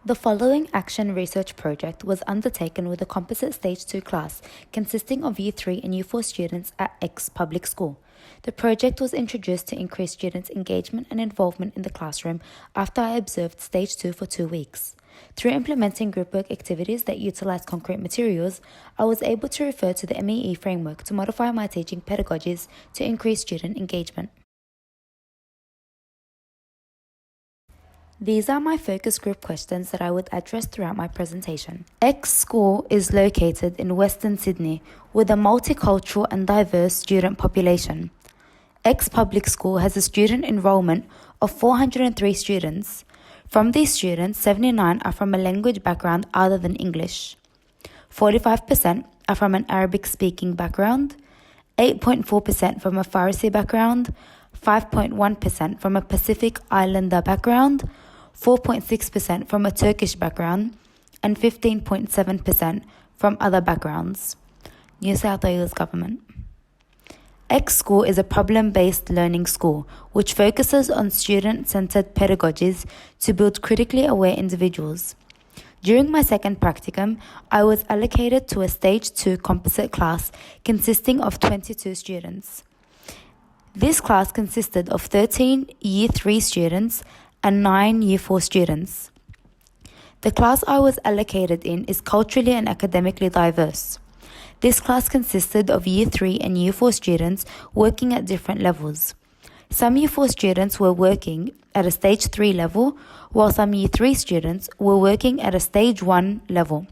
The following action research project was undertaken with a composite Stage 2 class consisting of Year 3 and Year 4 students at X Public School. The project was introduced to increase students' engagement and involvement in the classroom after I observed Stage 2 for 2 weeks. Through implementing group work activities that utilized concrete materials, I was able to refer to the MEE framework to modify my teaching pedagogies to increase student engagement. These are my focus group questions that I would address throughout my presentation. X School is located in Western Sydney with a multicultural and diverse student population. X Public School has a student enrollment of 403 students. From these students, 79 are from a language background other than English. 45% are from an Arabic-speaking background, 8.4% from a Farsi background, 5.1% from a Pacific Islander background, 4.6% from a Turkish background, and 15.7% from other backgrounds. New South Wales Government. X School is a problem-based learning school which focuses on student-centered pedagogies to build critically aware individuals. During my second practicum, I was allocated to a Stage 2 composite class consisting of 22 students. This class consisted of 13 Year 3 students and 9 Year 4 students. The class I was allocated in is culturally and academically diverse. This class consisted of Year 3 and Year 4 students working at different levels. Some Year 4 students were working at a Stage 3 level, while some Year 3 students were working at a Stage 1 level.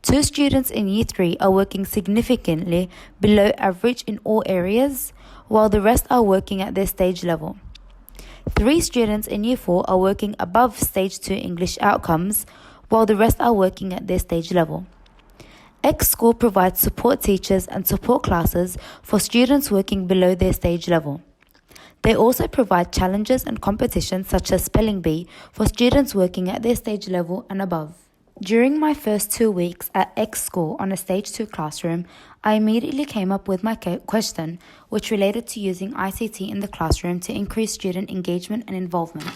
2 students in Year 3 are working significantly below average in all areas, while the rest are working at their stage level. 3 students in Year 4 are working above Stage 2 English outcomes, while the rest are working at their stage level. X School provides support teachers and support classes for students working below their stage level. They also provide challenges and competitions such as Spelling Bee for students working at their stage level and above. During my first 2 weeks at X School on a Stage 2 classroom, I immediately came up with my question, which related to using ICT in the classroom to increase student engagement and involvement.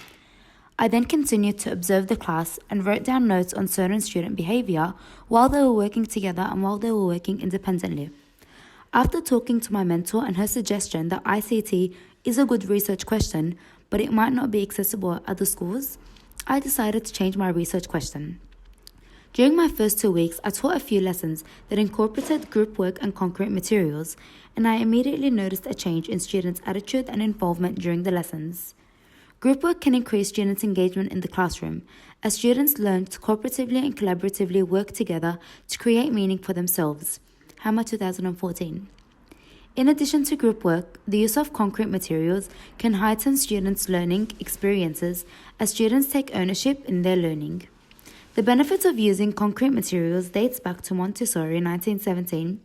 I then continued to observe the class and wrote down notes on certain student behavior while they were working together and while they were working independently. After talking to my mentor and her suggestion that ICT is a good research question, but it might not be accessible at other schools, I decided to change my research question. During my first 2 weeks, I taught a few lessons that incorporated group work and concrete materials, and I immediately noticed a change in students' attitude and involvement during the lessons. Group work can increase students' engagement in the classroom, as students learn to cooperatively and collaboratively work together to create meaning for themselves. Hammer 2014. In addition to group work, the use of concrete materials can heighten students' learning experiences as students take ownership in their learning. The benefits of using concrete materials dates back to Montessori 1917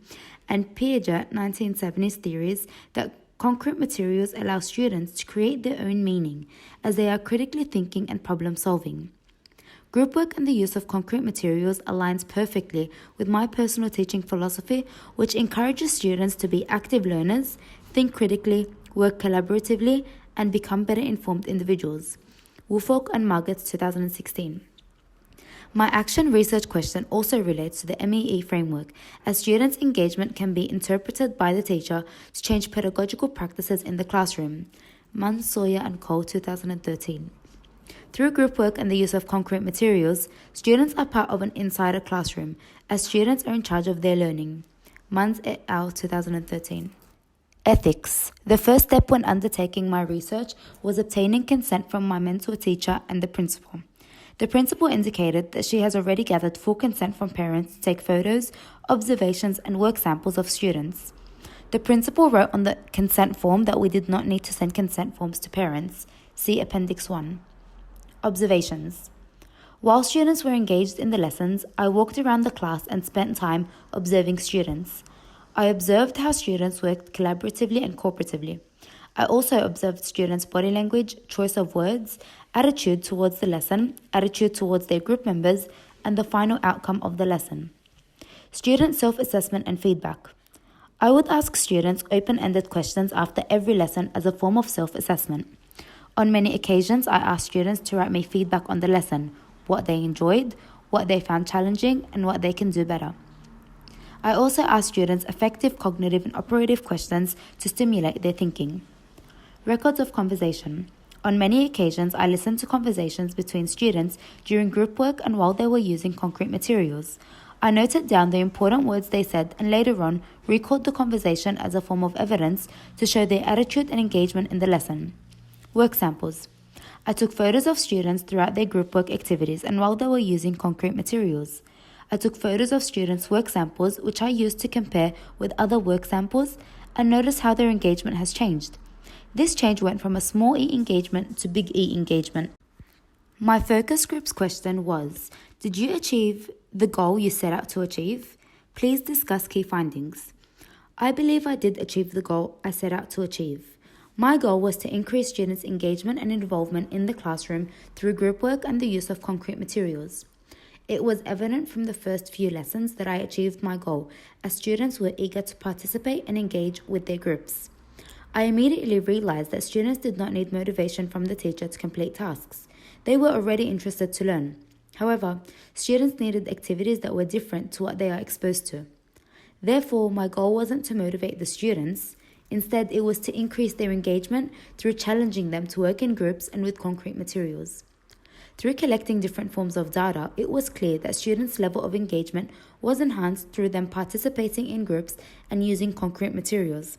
and Piaget 1970s theories that concrete materials allow students to create their own meaning as they are critically thinking and problem solving. Group work and the use of concrete materials aligns perfectly with my personal teaching philosophy, which encourages students to be active learners, think critically, work collaboratively, and become better informed individuals. Woolfolk and Margaret 2016. My action research question also relates to the MEE framework, as students' engagement can be interpreted by the teacher to change pedagogical practices in the classroom. Munn, Sawyer and Cole 2013. Through group work and the use of concrete materials, students are part of an insider classroom, as students are in charge of their learning. Munns et al. 2013. Ethics. The first step when undertaking my research was obtaining consent from my mentor teacher and the principal. The principal indicated that she has already gathered full consent from parents to take photos, observations, and work samples of students. The principal wrote on the consent form that we did not need to send consent forms to parents. See Appendix 1. Observations. While students were engaged in the lessons, I walked around the class and spent time observing students. I observed how students worked collaboratively and cooperatively. I also observed students' body language, choice of words, attitude towards the lesson, attitude towards their group members, and the final outcome of the lesson. Student self-assessment and feedback. I would ask students open-ended questions after every lesson as a form of self-assessment. On many occasions, I asked students to write me feedback on the lesson, what they enjoyed, what they found challenging, and what they can do better. I also asked students effective cognitive and operative questions to stimulate their thinking. Records of conversation. On many occasions, I listened to conversations between students during group work and while they were using concrete materials. I noted down the important words they said and later on recalled the conversation as a form of evidence to show their attitude and engagement in the lesson. Work samples. I took photos of students throughout their group work activities and while they were using concrete materials. I took photos of students' work samples which I used to compare with other work samples and notice how their engagement has changed. This change went from a small E engagement to big E engagement. My focus group's question was, did you achieve the goal you set out to achieve? Please discuss key findings. I believe I did achieve the goal I set out to achieve. My goal was to increase students' engagement and involvement in the classroom through group work and the use of concrete materials. It was evident from the first few lessons that I achieved my goal, as students were eager to participate and engage with their groups. I immediately realized that students did not need motivation from the teacher to complete tasks. They were already interested to learn. However, students needed activities that were different to what they are exposed to. Therefore, my goal wasn't to motivate the students. Instead, it was to increase their engagement through challenging them to work in groups and with concrete materials. Through collecting different forms of data, it was clear that students' level of engagement was enhanced through them participating in groups and using concrete materials.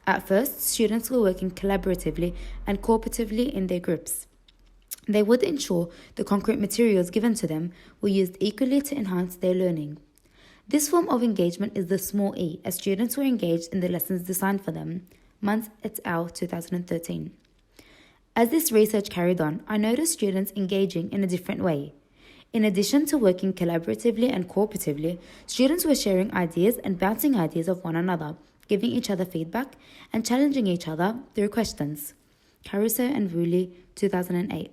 At first, students were working collaboratively and cooperatively in their groups. They would ensure the concrete materials given to them were used equally to enhance their learning. This form of engagement is the small e, as students were engaged in the lessons designed for them. Muntz et al. 2013. As this research carried on, I noticed students engaging in a different way. In addition to working collaboratively and cooperatively, students were sharing ideas and bouncing ideas off one another, giving each other feedback, and challenging each other through questions. Caruso and Woolley, 2008.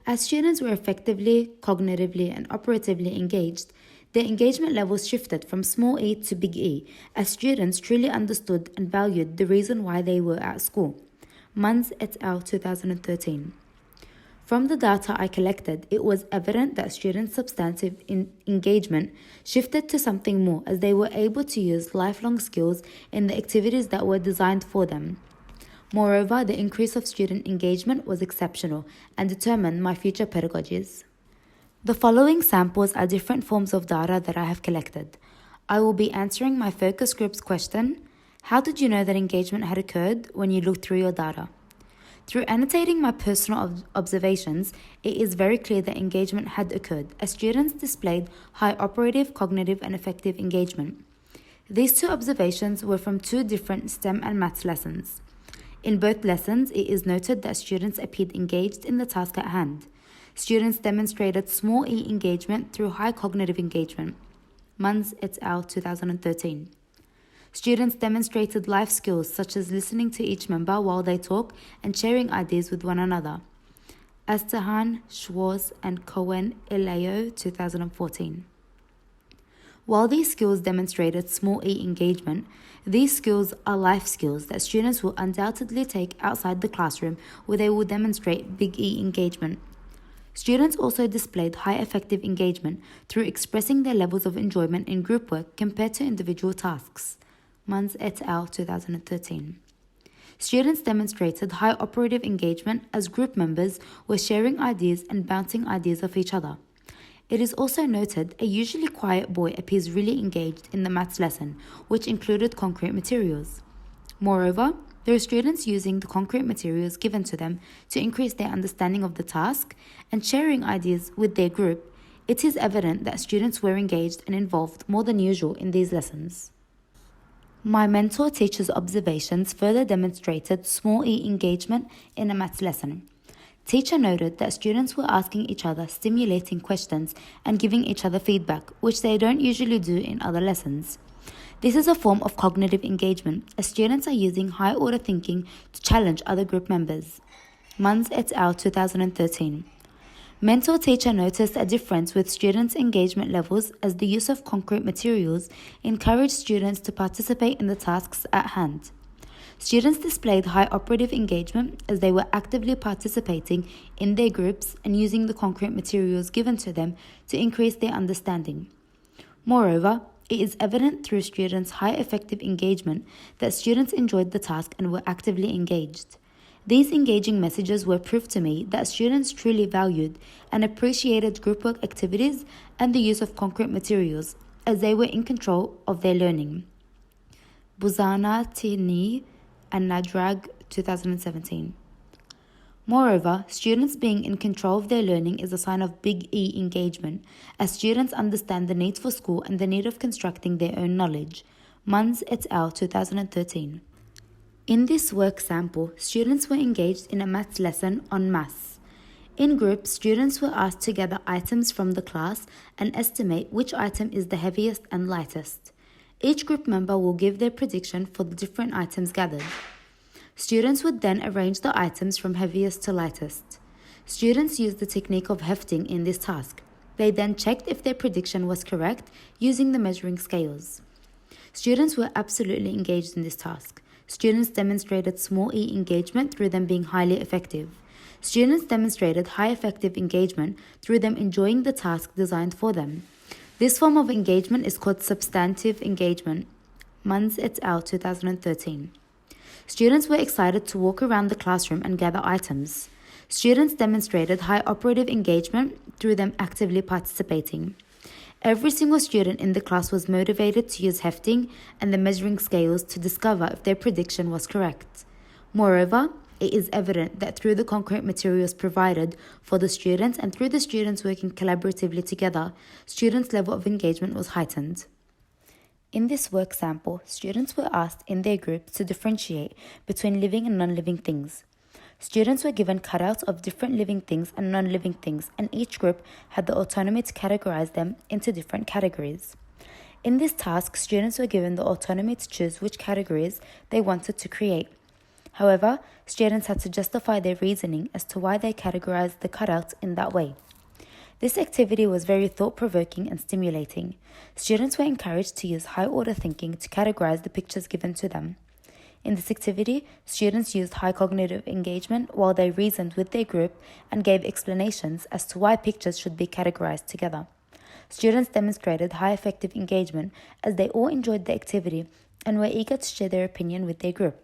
As students were effectively, cognitively, and operatively engaged, their engagement levels shifted from small e to big E, as students truly understood and valued the reason why they were at school. Muntz et al. 2013. From the data I collected, it was evident that students' substantive engagement shifted to something more as they were able to use lifelong skills in the activities that were designed for them. Moreover, the increase of student engagement was exceptional and determined my future pedagogies. The following samples are different forms of data that I have collected. I will be answering my focus group's question, how did you know that engagement had occurred when you looked through your data? Through annotating my personal observations, it is very clear that engagement had occurred, as students displayed high operative, cognitive, and affective engagement. These two observations were from two different STEM and maths lessons. In both lessons, it is noted that students appeared engaged in the task at hand. Students demonstrated small e engagement through high cognitive engagement. Muntz et al. 2013. Students demonstrated life skills such as listening to each member while they talk and sharing ideas with one another. Astahan, Schwartz, and Cohen Eleo, 2014. While these skills demonstrated small e engagement, these skills are life skills that students will undoubtedly take outside the classroom where they will demonstrate big E engagement. Students also displayed high effective engagement through expressing their levels of enjoyment in group work compared to individual tasks. Muntz et al. 2013. Students demonstrated high operative engagement as group members were sharing ideas and bouncing ideas off each other. It is also noted a usually quiet boy appears really engaged in the maths lesson, which included concrete materials. Moreover, there are students using the concrete materials given to them to increase their understanding of the task and sharing ideas with their group. It is evident that students were engaged and involved more than usual in these lessons. My mentor teacher's observations further demonstrated small e engagement in a maths lesson. Teacher noted that students were asking each other stimulating questions and giving each other feedback, which they don't usually do in other lessons. This is a form of cognitive engagement, as students are using high-order thinking to challenge other group members. Muntz et al. 2013. Mentor teacher noticed a difference with students' engagement levels as the use of concrete materials encouraged students to participate in the tasks at hand. Students displayed high operative engagement as they were actively participating in their groups and using the concrete materials given to them to increase their understanding. Moreover, it is evident through students' high effective engagement that students enjoyed the task and were actively engaged. These engaging messages were proof to me that students truly valued and appreciated group work activities and the use of concrete materials as they were in control of their learning. Buzana-Tini and Nadrag, 2017. Moreover, students being in control of their learning is a sign of big E engagement, as students understand the need for school and the need of constructing their own knowledge. Munz et al. 2013. In this work sample, students were engaged in a maths lesson on maths. In groups, students were asked to gather items from the class and estimate which item is the heaviest and lightest. Each group member will give their prediction for the different items gathered. Students would then arrange the items from heaviest to lightest. Students used the technique of hefting in this task. They then checked if their prediction was correct using the measuring scales. Students were absolutely engaged in this task. Students demonstrated small e engagement through them being highly effective. Students demonstrated high effective engagement through them enjoying the task designed for them. This form of engagement is called substantive engagement. Munz et al. 2013. Students were excited to walk around the classroom and gather items. Students demonstrated high operative engagement through them actively participating. Every single student in the class was motivated to use hefting and the measuring scales to discover if their prediction was correct. Moreover, it is evident that through the concrete materials provided for the students and through the students working collaboratively together, students' level of engagement was heightened. In this work sample, students were asked in their groups to differentiate between living and non-living things. Students were given cutouts of different living things and non-living things, and each group had the autonomy to categorize them into different categories. In this task, students were given the autonomy to choose which categories they wanted to create. However, students had to justify their reasoning as to why they categorized the cutouts in that way. This activity was very thought-provoking and stimulating. Students were encouraged to use high-order thinking to categorize the pictures given to them. In this activity, students used high cognitive engagement while they reasoned with their group and gave explanations as to why pictures should be categorized together. Students demonstrated high effective engagement as they all enjoyed the activity and were eager to share their opinion with their group.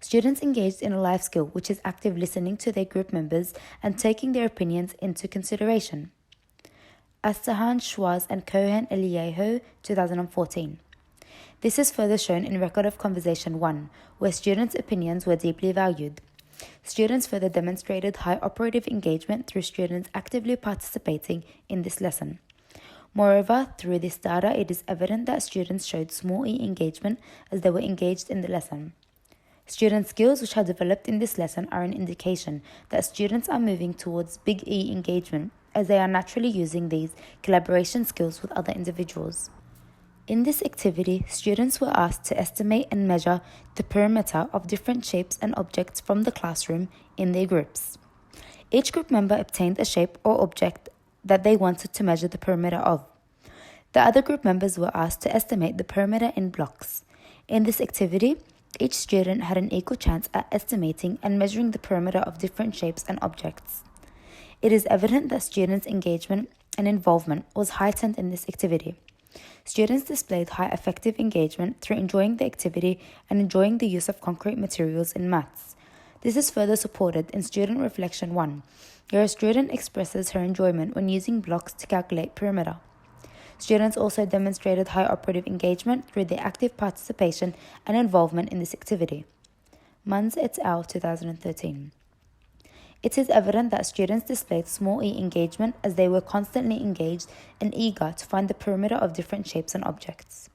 Students engaged in a life skill, which is active listening to their group members and taking their opinions into consideration. Astahan, Schwarz, and Cohen Eliyahu, 2014. This is further shown in Record of Conversation 1, where students' opinions were deeply valued. Students further demonstrated high operative engagement through students actively participating in this lesson. Moreover, through this data, it is evident that students showed small E engagement as they were engaged in the lesson. Student skills which are developed in this lesson are an indication that students are moving towards big E engagement as they are naturally using these collaboration skills with other individuals. In this activity, students were asked to estimate and measure the perimeter of different shapes and objects from the classroom in their groups. Each group member obtained a shape or object that they wanted to measure the perimeter of. The other group members were asked to estimate the perimeter in blocks. In this activity, each student had an equal chance at estimating and measuring the perimeter of different shapes and objects. It is evident that students' engagement and involvement was heightened in this activity. Students displayed high effective engagement through enjoying the activity and enjoying the use of concrete materials in maths. This is further supported in Student Reflection 1, where a student expresses her enjoyment when using blocks to calculate perimeter. Students also demonstrated high operative engagement through their active participation and involvement in this activity. Munz et al. 2013. It is evident that students displayed small E engagement as they were constantly engaged and eager to find the perimeter of different shapes and objects.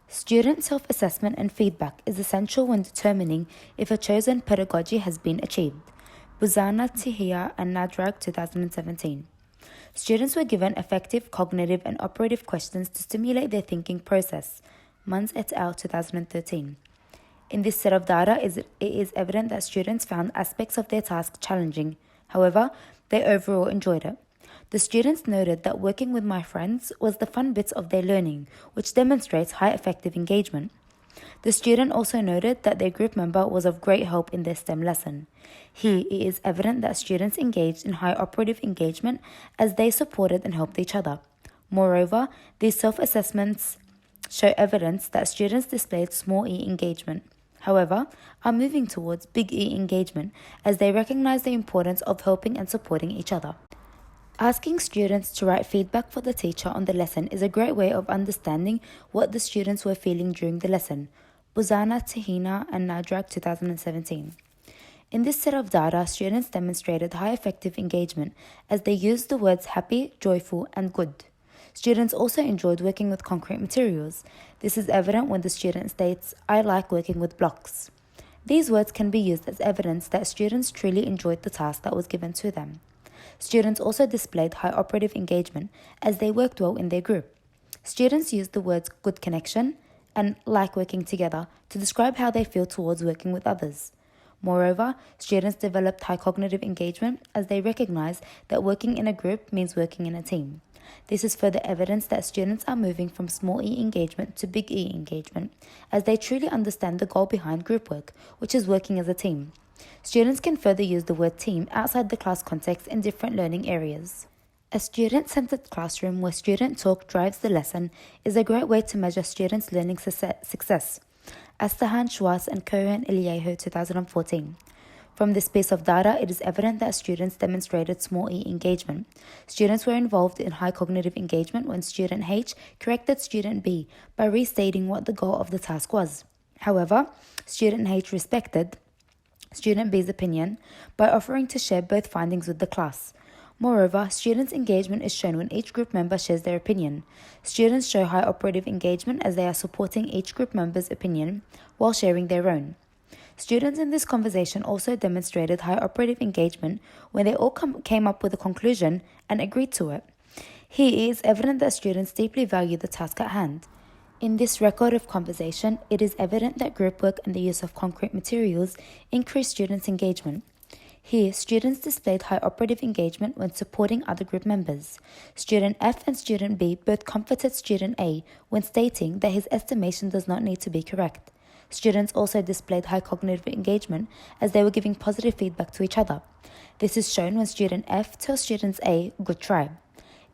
Student self-assessment and feedback is essential when determining if a chosen pedagogy has been achieved. Buzana, Tihia, and Nadrag, 2017. Students were given effective cognitive and operative questions to stimulate their thinking process. Munz et al. 2013. In this set of data, it is evident that students found aspects of their task challenging. However, they overall enjoyed it. The students noted that working with my friends was the fun bits of their learning, which demonstrates high effective engagement. The student also noted that their group member was of great help in their STEM lesson. Here, it is evident that students engaged in high operative engagement as they supported and helped each other. Moreover, these self-assessments show evidence that students displayed small e engagement. However, are moving towards big E engagement as they recognize the importance of helping and supporting each other. Asking students to write feedback for the teacher on the lesson is a great way of understanding what the students were feeling during the lesson. Buzana, Tahina, and Nadrag 2017. In this set of data, students demonstrated high effective engagement as they used the words happy, joyful, and good. Students also enjoyed working with concrete materials. This is evident when the student states, "I like working with blocks." These words can be used as evidence that students truly enjoyed the task that was given to them. Students also displayed high operative engagement as they worked well in their group. Students used the words good connection and like working together to describe how they feel towards working with others. Moreover, students developed high cognitive engagement as they recognize that working in a group means working in a team. This is further evidence that students are moving from small E engagement to big E engagement as they truly understand the goal behind group work, which is working as a team. Students can further use the word team outside the class context in different learning areas. A student-centered classroom where student talk drives the lesson is a great way to measure students' learning success. Astahan Schwartz and Cohen Eliyahu 2014. From this piece of data, it is evident that students demonstrated small E engagement. Students were involved in high cognitive engagement when student H corrected student B by restating what the goal of the task was. However, student H respected student B's opinion by offering to share both findings with the class. Moreover, students' engagement is shown when each group member shares their opinion. Students show high operative engagement as they are supporting each group member's opinion while sharing their own. Students in this conversation also demonstrated high operative engagement when they all came up with a conclusion and agreed to it. Here it is evident that students deeply value the task at hand. In this record of conversation, it is evident that group work and the use of concrete materials increase students' engagement. Here, students displayed high operative engagement when supporting other group members. Student F and student B both comforted student A when stating that his estimation does not need to be correct. Students also displayed high cognitive engagement as they were giving positive feedback to each other. This is shown when student F tells students A, "Good try."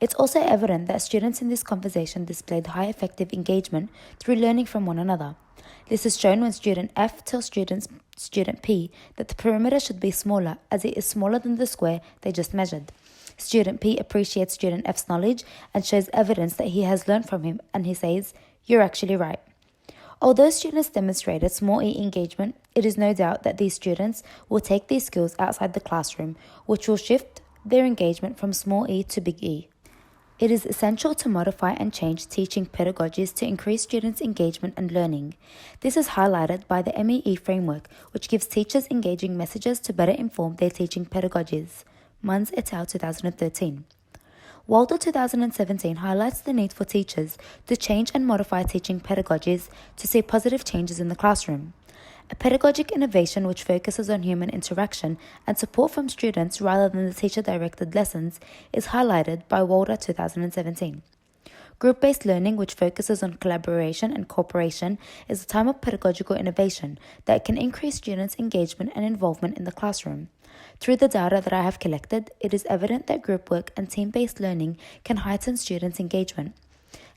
It's also evident that students in this conversation displayed high effective engagement through learning from one another. This is shown when student F tells student P that the perimeter should be smaller as it is smaller than the square they just measured. Student P appreciates student F's knowledge and shows evidence that he has learned from him, and he says, "You're actually right." Although students demonstrated small E engagement, it is no doubt that these students will take these skills outside the classroom, which will shift their engagement from small E to big E. It is essential to modify and change teaching pedagogies to increase students' engagement and learning. This is highlighted by the MEE framework, which gives teachers engaging messages to better inform their teaching pedagogies. Munz et al. 2013. Walder 2017 highlights the need for teachers to change and modify teaching pedagogies to see positive changes in the classroom. A pedagogic innovation which focuses on human interaction and support from students rather than the teacher-directed lessons is highlighted by Walder 2017. Group-based learning, which focuses on collaboration and cooperation, is a type of pedagogical innovation that can increase students' engagement and involvement in the classroom. Through the data that I have collected, it is evident that group work and team-based learning can heighten students' engagement.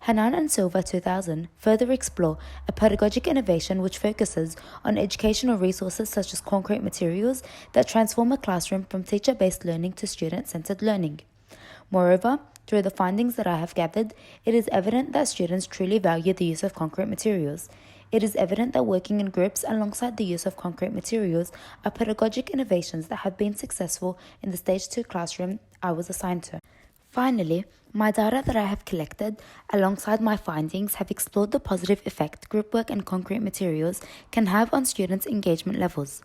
Hanan and Silva 2000 further explore a pedagogic innovation which focuses on educational resources such as concrete materials that transform a classroom from teacher-based learning to student-centered learning. Moreover, through the findings that I have gathered, it is evident that students truly value the use of concrete materials. It is evident that working in groups alongside the use of concrete materials are pedagogic innovations that have been successful in the Stage 2 classroom I was assigned to. Finally, my data that I have collected alongside my findings have explored the positive effect group work and concrete materials can have on students' engagement levels.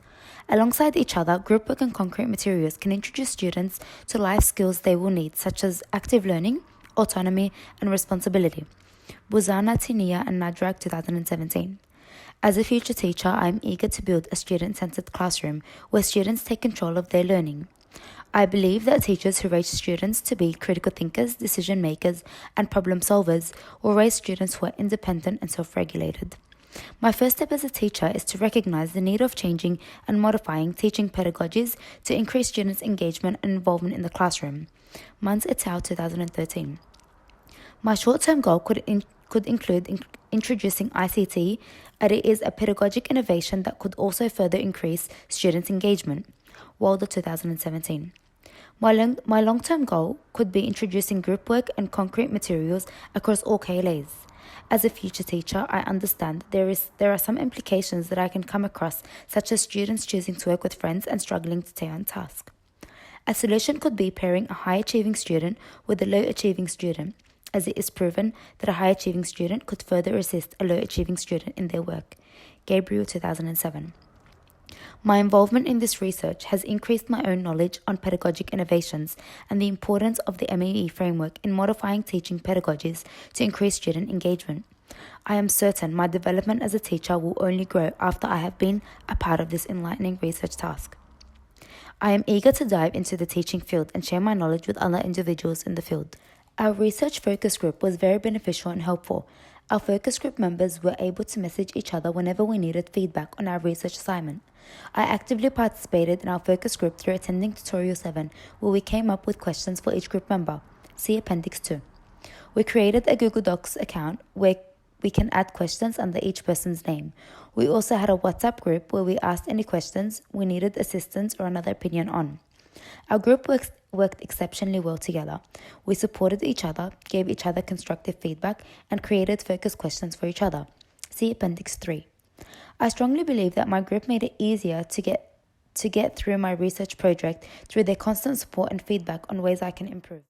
Alongside each other, group work and concrete materials can introduce students to life skills they will need, such as active learning, autonomy, and responsibility. Buzana, Tinia, and Nadrag 2017. As a future teacher, I am eager to build a student-centered classroom where students take control of their learning. I believe that teachers who raise students to be critical thinkers, decision makers, and problem solvers will raise students who are independent and self-regulated. My first step as a teacher is to recognize the need of changing and modifying teaching pedagogies to increase students' engagement and involvement in the classroom. Mans et al. 2013. My short-term goal could include introducing ICT, as it is a pedagogic innovation that could also further increase students' engagement. Walder 2017. My long-term goal could be introducing group work and concrete materials across all KLAs. As a future teacher, I understand there are some implications that I can come across, such as students choosing to work with friends and struggling to stay on task. A solution could be pairing a high-achieving student with a low-achieving student, as it is proven that a high-achieving student could further assist a low-achieving student in their work. Gabriel 2007. My involvement in this research has increased my own knowledge on pedagogic innovations and the importance of the MAE framework in modifying teaching pedagogies to increase student engagement. I am certain my development as a teacher will only grow after I have been a part of this enlightening research task. I am eager to dive into the teaching field and share my knowledge with other individuals in the field. Our research focus group was very beneficial and helpful. Our focus group members were able to message each other whenever we needed feedback on our research assignment. I actively participated in our focus group through attending Tutorial 7, where we came up with questions for each group member. See Appendix 2. We created a Google Docs account where we can add questions under each person's name. We also had a WhatsApp group where we asked any questions we needed assistance or another opinion on. Our group worked exceptionally well together. We supported each other, gave each other constructive feedback, and created focus questions for each other. See Appendix 3. I strongly believe that my group made it easier to get through my research project through their constant support and feedback on ways I can improve.